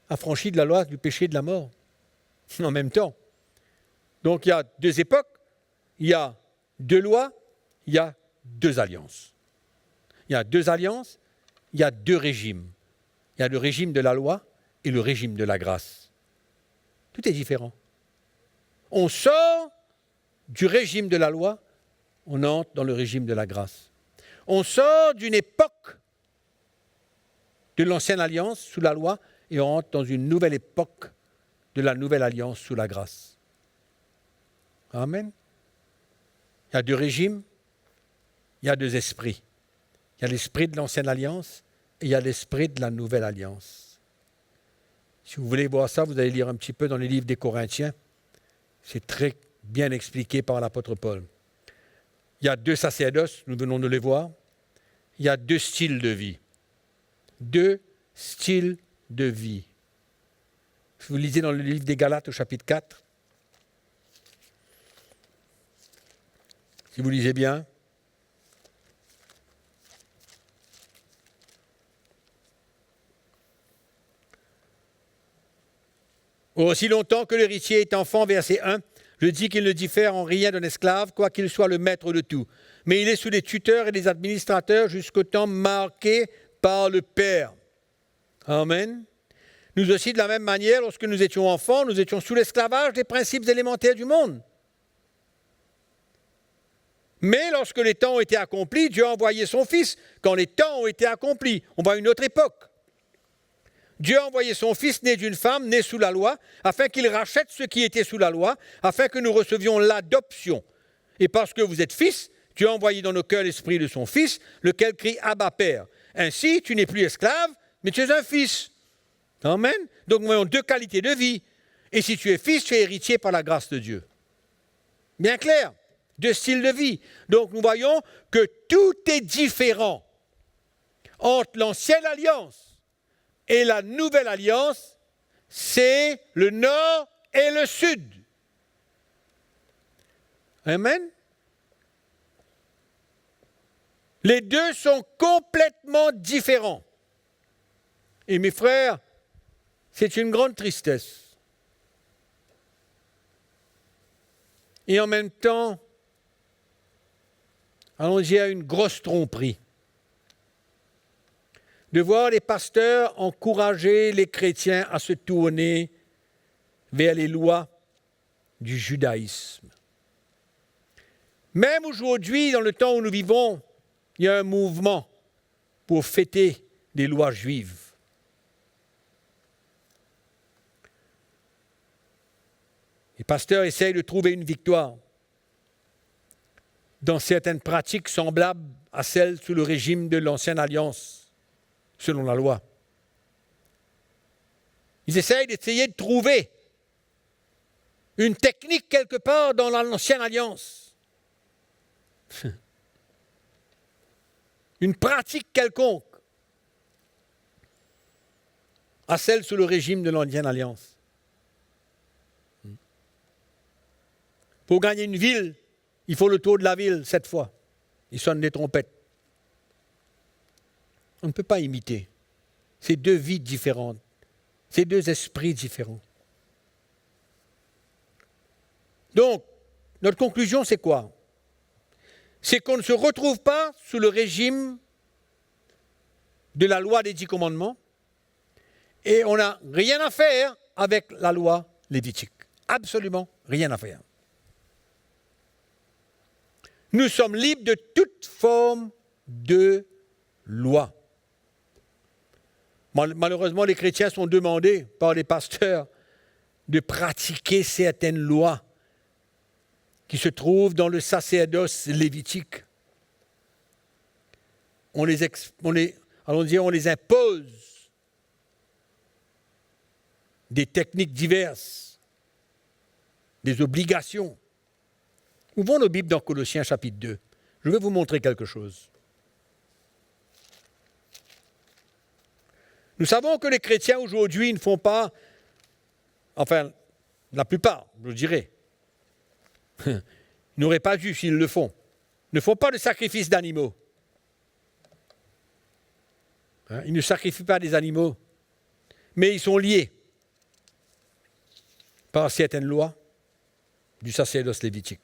affranchis de la loi du péché et de la mort. En même temps. Donc il y a deux époques, il y a deux lois, il y a deux alliances. Il y a deux alliances, il y a deux régimes. Il y a le régime de la loi et le régime de la grâce. Tout est différent. On sort du régime de la loi, on entre dans le régime de la grâce. On sort d'une époque de l'ancienne alliance sous la loi et on entre dans une nouvelle époque de la nouvelle alliance sous la grâce. Amen. Il y a deux régimes, il y a deux esprits. Il y a l'esprit de l'ancienne alliance et il y a l'esprit de la nouvelle alliance. Si vous voulez voir ça, vous allez lire un petit peu dans les livres des Corinthiens. C'est très bien expliqué par l'apôtre Paul. Il y a deux sacerdoces, nous venons de les voir. Il y a deux styles de vie. Deux styles de vie. Si vous lisez dans le livre des Galates au chapitre 4, si vous lisez bien, aussi longtemps que l'héritier est enfant, verset 1, je dis qu'il ne diffère en rien d'un esclave, quoiqu'il soit le maître de tout. Mais il est sous les tuteurs et les administrateurs jusqu'au temps marqué par le Père. Amen. Nous aussi, de la même manière, lorsque nous étions enfants, nous étions sous l'esclavage des principes élémentaires du monde. Mais lorsque les temps ont été accomplis, Dieu a envoyé son Fils. Quand les temps ont été accomplis, on va à une autre époque. Dieu a envoyé son Fils né d'une femme, né sous la loi, afin qu'il rachète ceux qui étaient sous la loi, afin que nous recevions l'adoption. Et parce que vous êtes fils, Tu as envoyé dans nos cœurs l'esprit de son Fils, lequel crie Abba Père. Ainsi, tu n'es plus esclave, mais tu es un fils. Amen. Donc nous avons deux qualités de vie. Et si tu es fils, tu es héritier par la grâce de Dieu. Bien clair. Deux styles de vie. Donc nous voyons que tout est différent entre l'ancienne alliance et la nouvelle alliance. C'est le nord et le sud. Amen. Les deux sont complètement différents. Et mes frères, c'est une grande tristesse. Et en même temps, allons-y à une grosse tromperie. De voir les pasteurs encourager les chrétiens à se tourner vers les lois du judaïsme. Même aujourd'hui, dans le temps où nous vivons, il y a un mouvement pour fêter les lois juives. Les pasteurs essayent de trouver une victoire dans certaines pratiques semblables à celles sous le régime de l'ancienne alliance, selon la loi. Ils essayent d'essayer de trouver une technique quelque part dans l'ancienne alliance. Une pratique quelconque à celle sous le régime de l'ancienne alliance. Pour gagner une ville, il faut le tour de la ville 7 fois. Ils sonnent des trompettes. On ne peut pas imiter. C'est deux vies différentes. C'est deux esprits différents. Donc, notre conclusion, c'est quoi? C'est qu'on ne se retrouve pas sous le régime de la loi des 10 commandements et on n'a rien à faire avec la loi lévitique. Absolument rien à faire. Nous sommes libres de toute forme de loi. Malheureusement, les chrétiens sont demandés par les pasteurs de pratiquer certaines lois qui se trouvent dans le sacerdoce lévitique. On les impose des techniques diverses, des obligations. Ouvrons nos Bibles dans Colossiens chapitre 2. Je vais vous montrer quelque chose. Nous savons que les chrétiens aujourd'hui ne font pas, enfin, la plupart, je dirais, ils n'auraient pas dû s'ils le font, ne font pas de sacrifice d'animaux. Ils ne sacrifient pas des animaux, mais ils sont liés par certaines lois du sacerdoce lévitique.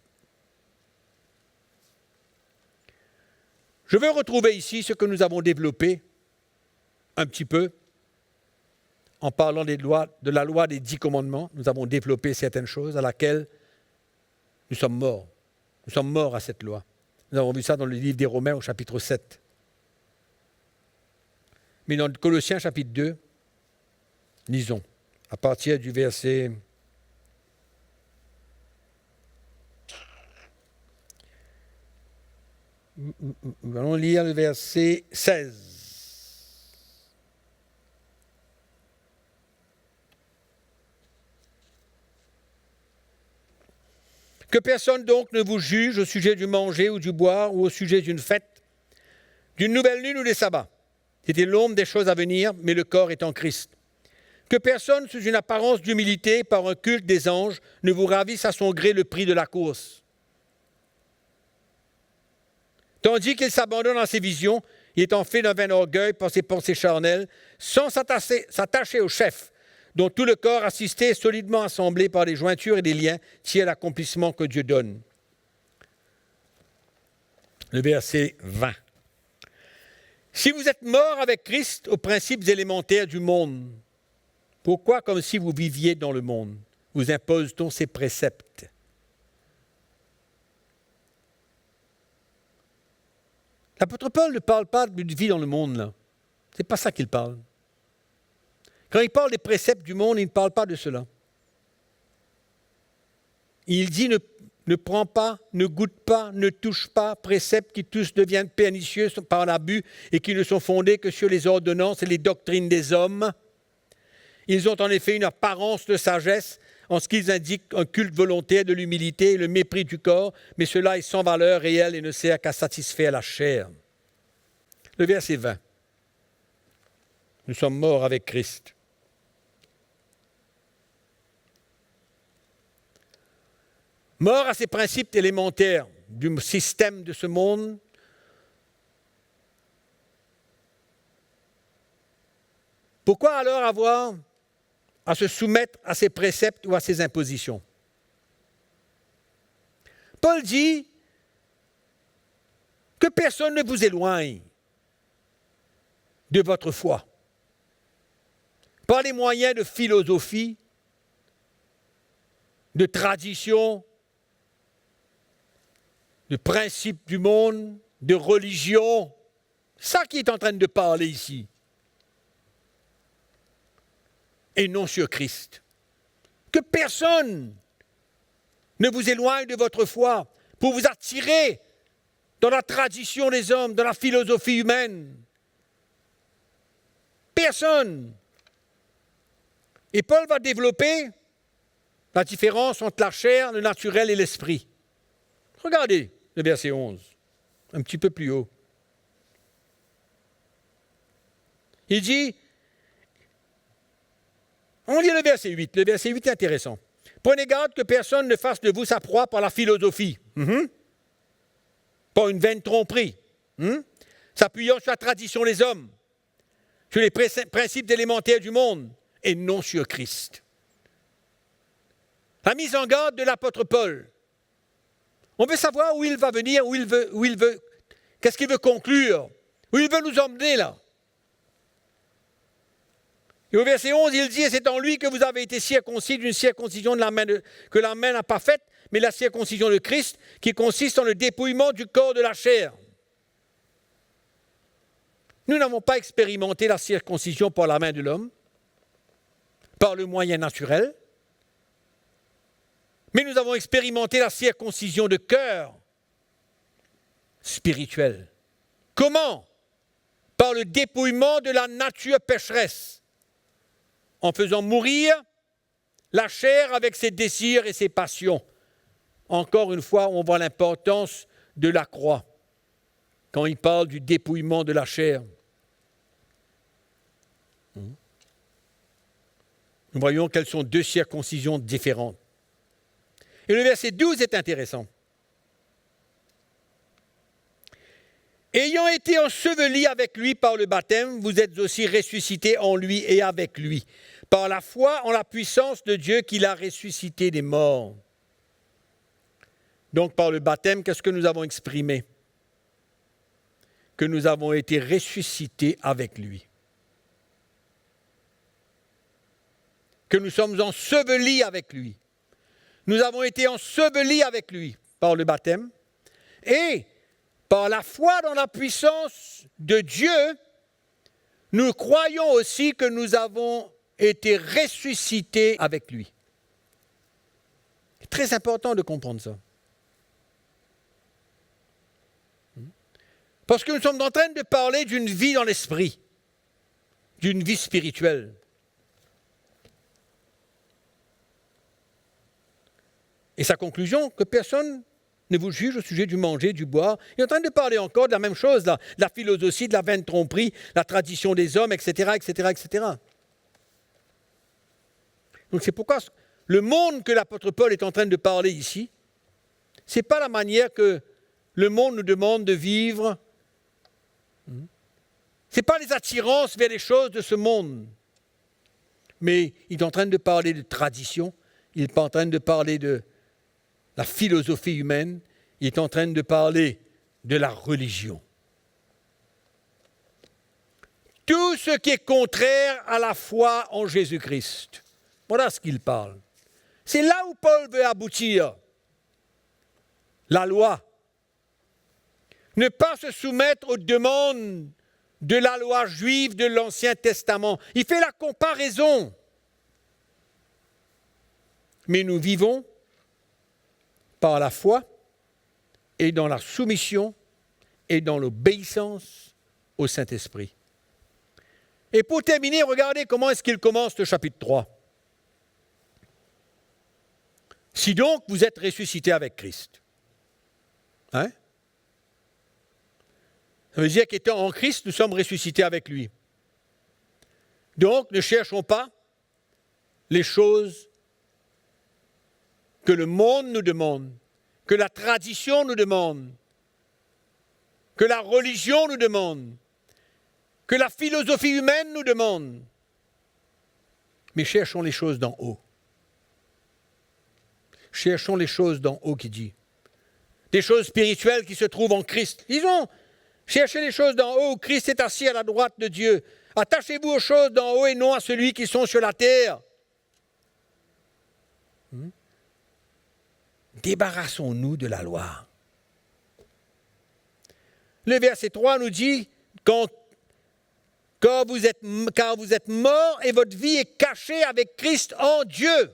Je veux retrouver ici ce que nous avons développé un petit peu en parlant de la loi des 10 commandements. Nous avons développé certaines choses à laquelle nous sommes morts. Nous sommes morts à cette loi. Nous avons vu ça dans le livre des Romains au chapitre 7. Mais dans Colossiens chapitre 2, lisons à partir du verset... Nous allons lire le verset 16. Que personne donc ne vous juge au sujet du manger ou du boire ou au sujet d'une fête, d'une nouvelle lune ou des sabbats. C'était l'ombre des choses à venir, mais le corps est en Christ. Que personne, sous une apparence d'humilité, par un culte des anges, ne vous ravisse à son gré le prix de la course. Tandis qu'il s'abandonne à ses visions, il est enflé d'un vain orgueil par ses pensées charnelles, sans s'attacher au chef, dont tout le corps assisté est solidement assemblé par des jointures et des liens, tient l'accomplissement que Dieu donne. Le verset 20. Si vous êtes morts avec Christ aux principes élémentaires du monde, pourquoi, comme si vous viviez dans le monde, vous impose-t-on ces préceptes? L'apôtre Paul ne parle pas d'une vie dans le monde, là. Ce n'est pas ça qu'il parle. Quand il parle des préceptes du monde, il ne parle pas de cela. Il dit ne prend pas, ne goûte pas, ne touche pas, préceptes qui tous deviennent pernicieux par l'abus et qui ne sont fondés que sur les ordonnances et les doctrines des hommes. Ils ont en effet une apparence de sagesse en ce qu'ils indiquent un culte volontaire de l'humilité et le mépris du corps, mais cela est sans valeur réelle et ne sert qu'à satisfaire la chair. Le verset 20. Nous sommes morts avec Christ. Mort à ces principes élémentaires du système de ce monde. Pourquoi alors avoir à se soumettre à ces préceptes ou à ces impositions? Paul dit que personne ne vous éloigne de votre foi par les moyens de philosophie, de tradition, de principes du monde, de religion. C'est ça qui est en train de parler ici. Et non sur Christ. Que personne ne vous éloigne de votre foi pour vous attirer dans la tradition des hommes, dans la philosophie humaine. Personne. Et Paul va développer la différence entre la chair, le naturel et l'esprit. Regardez le verset 11, un petit peu plus haut. Il dit, on lit le verset 8. Le verset 8 est intéressant. Prenez garde que personne ne fasse de vous sa proie par la philosophie. Par une vaine tromperie. S'appuyant sur la tradition des hommes, sur les principes élémentaires du monde, et non sur Christ. La mise en garde de l'apôtre Paul. On veut savoir où il va venir, où il veut, qu'est-ce qu'il veut conclure, où il veut nous emmener là. Et au verset 11, il dit, et c'est en lui que vous avez été circoncis d'une circoncision que la main n'a pas faite, mais la circoncision de Christ, qui consiste en le dépouillement du corps de la chair. Nous n'avons pas expérimenté la circoncision par la main de l'homme, par le moyen naturel, mais nous avons expérimenté la circoncision de cœur spirituelle. Comment? Par le dépouillement de la nature pécheresse, en faisant mourir la chair avec ses désirs et ses passions. Encore une fois, on voit l'importance de la croix, quand il parle du dépouillement de la chair. Nous voyons qu'elles sont deux circoncisions différentes. Et le verset 12 est intéressant. Ayant été ensevelis avec lui par le baptême, vous êtes aussi ressuscités en lui et avec lui, par la foi en la puissance de Dieu qui l'a ressuscité des morts. Donc par le baptême, qu'est-ce que nous avons exprimé? Que nous avons été ressuscités avec lui. Que nous sommes ensevelis avec lui. Nous avons été ensevelis avec lui par le baptême et par la foi dans la puissance de Dieu, nous croyons aussi que nous avons été ressuscités avec lui. C'est très important de comprendre ça. Parce que nous sommes en train de parler d'une vie dans l'esprit, d'une vie spirituelle. Et sa conclusion, que personne ne vous juge au sujet du manger, du boire. Il est en train de parler encore de la même chose, là, de la philosophie, de la vaine tromperie, la tradition des hommes, etc., etc., etc. Donc c'est pourquoi le monde que l'apôtre Paul est en train de parler ici, ce n'est pas la manière que le monde nous demande de vivre. Ce n'est pas les attirances vers les choses de ce monde. Mais il est en train de parler de tradition, il est en train de parler de la philosophie humaine, il est en train de parler de la religion. Tout ce qui est contraire à la foi en Jésus-Christ. Voilà ce qu'il parle. C'est là où Paul veut aboutir. La loi. Ne pas se soumettre aux demandes de la loi juive de l'Ancien Testament. Il fait la comparaison. Mais nous vivons par la foi et dans la soumission et dans l'obéissance au Saint-Esprit. Et pour terminer, regardez comment est-ce qu'il commence le chapitre 3. Si donc vous êtes ressuscités avec Christ. Hein? Ça veut dire qu'étant en Christ, nous sommes ressuscités avec lui. Donc, ne cherchons pas les choses que le monde nous demande, que la tradition nous demande, que la religion nous demande, que la philosophie humaine nous demande. Mais cherchons les choses d'en haut. Cherchons les choses d'en haut qui dit. Des choses spirituelles qui se trouvent en Christ. Disons, cherchez les choses d'en haut où Christ est assis à la droite de Dieu. Attachez-vous aux choses d'en haut et non à celui qui sont sur la terre. Débarrassons-nous de la loi. Le verset 3 nous dit, car vous êtes morts et votre vie est cachée avec Christ en Dieu.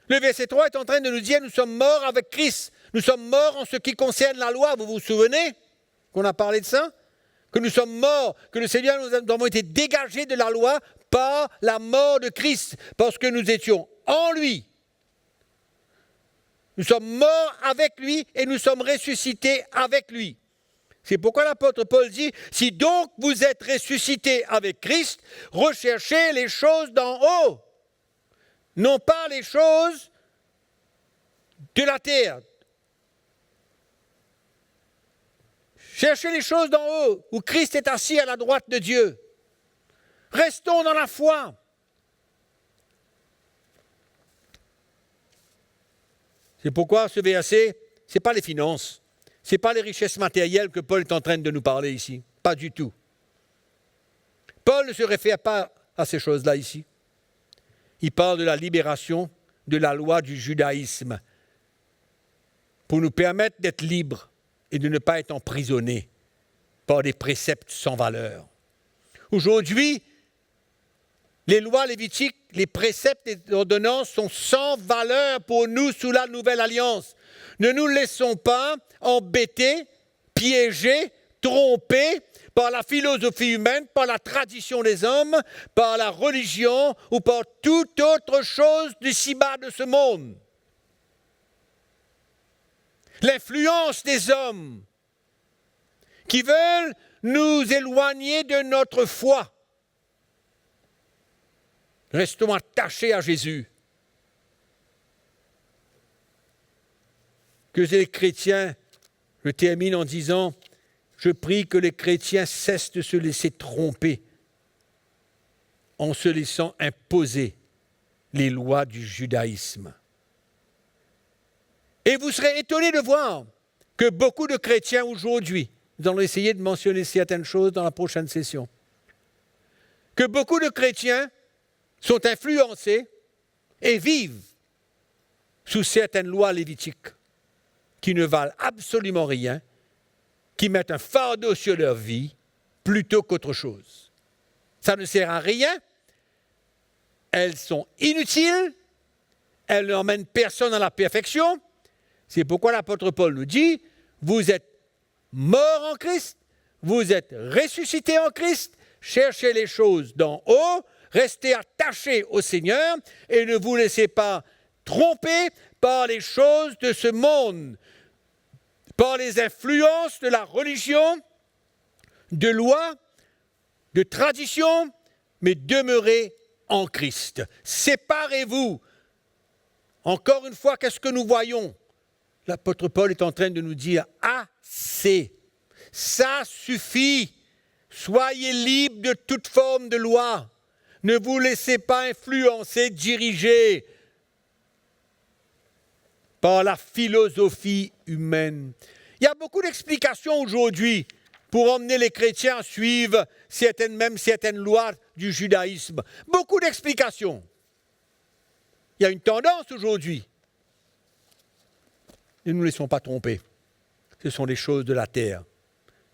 Le verset 3 est en train de nous dire, nous sommes morts avec Christ. Nous sommes morts en ce qui concerne la loi. Vous vous souvenez qu'on a parlé de ça? Que nous sommes morts, que le Seigneur, nous avons été dégagés de la loi par la mort de Christ, parce que nous étions en lui. Nous sommes morts avec lui et nous sommes ressuscités avec lui. C'est pourquoi l'apôtre Paul dit, si donc vous êtes ressuscités avec Christ, recherchez les choses d'en haut, non pas les choses de la terre. Cherchez les choses d'en haut, où Christ est assis à la droite de Dieu. Restons dans la foi. C'est pourquoi ce verset, ce n'est pas les finances, ce n'est pas les richesses matérielles que Paul est en train de nous parler ici. Pas du tout. Paul ne se réfère pas à ces choses-là ici. Il parle de la libération de la loi du judaïsme pour nous permettre d'être libres et de ne pas être emprisonnés par des préceptes sans valeur. Aujourd'hui, les lois lévitiques, les préceptes et les ordonnances sont sans valeur pour nous sous la nouvelle alliance. Ne nous laissons pas embêter, piéger, tromper par la philosophie humaine, par la tradition des hommes, par la religion ou par toute autre chose du ci-bas de ce monde. L'influence des hommes qui veulent nous éloigner de notre foi. Restons attachés à Jésus. Que les chrétiens, je termine en disant, je prie que les chrétiens cessent de se laisser tromper en se laissant imposer les lois du judaïsme. Et vous serez étonnés de voir que beaucoup de chrétiens aujourd'hui, nous allons essayer de mentionner certaines choses dans la prochaine session, que beaucoup de chrétiens sont influencés et vivent sous certaines lois lévitiques qui ne valent absolument rien, qui mettent un fardeau sur leur vie plutôt qu'autre chose. Ça ne sert à rien, elles sont inutiles, elles n'emmènent personne à la perfection. C'est pourquoi l'apôtre Paul nous dit, vous êtes morts en Christ, vous êtes ressuscités en Christ, cherchez les choses d'en haut, restez attachés au Seigneur et ne vous laissez pas tromper par les choses de ce monde, par les influences de la religion, de loi, de tradition, mais demeurez en Christ. Séparez-vous. Encore une fois, qu'est-ce que nous voyons? L'apôtre Paul est en train de nous dire « assez, ça suffit, soyez libres de toute forme de loi, ne vous laissez pas influencer, diriger par la philosophie humaine. » Il y a beaucoup d'explications aujourd'hui pour emmener les chrétiens à suivre certaines lois du judaïsme. Beaucoup d'explications. Il y a une tendance aujourd'hui. Ne nous laissons pas tromper. Ce sont des choses de la terre.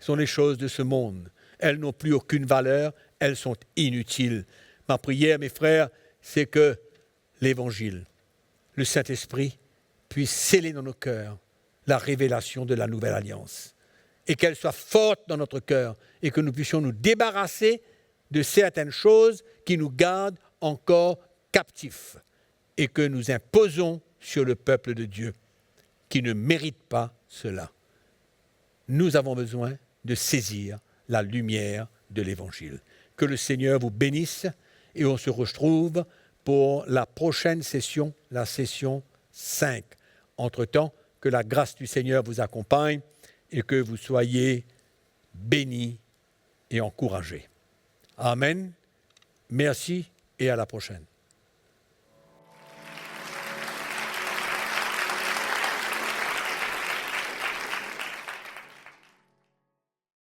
Ce sont des choses de ce monde. Elles n'ont plus aucune valeur. Elles sont inutiles. Ma prière, mes frères, c'est que l'Évangile, le Saint-Esprit puisse sceller dans nos cœurs la révélation de la nouvelle alliance et qu'elle soit forte dans notre cœur et que nous puissions nous débarrasser de certaines choses qui nous gardent encore captifs et que nous imposons sur le peuple de Dieu qui ne mérite pas cela. Nous avons besoin de saisir la lumière de l'Évangile. Que le Seigneur vous bénisse et on se retrouve pour la prochaine session, la session 5. Entre-temps, que la grâce du Seigneur vous accompagne et que vous soyez bénis et encouragés. Amen. Merci et à la prochaine.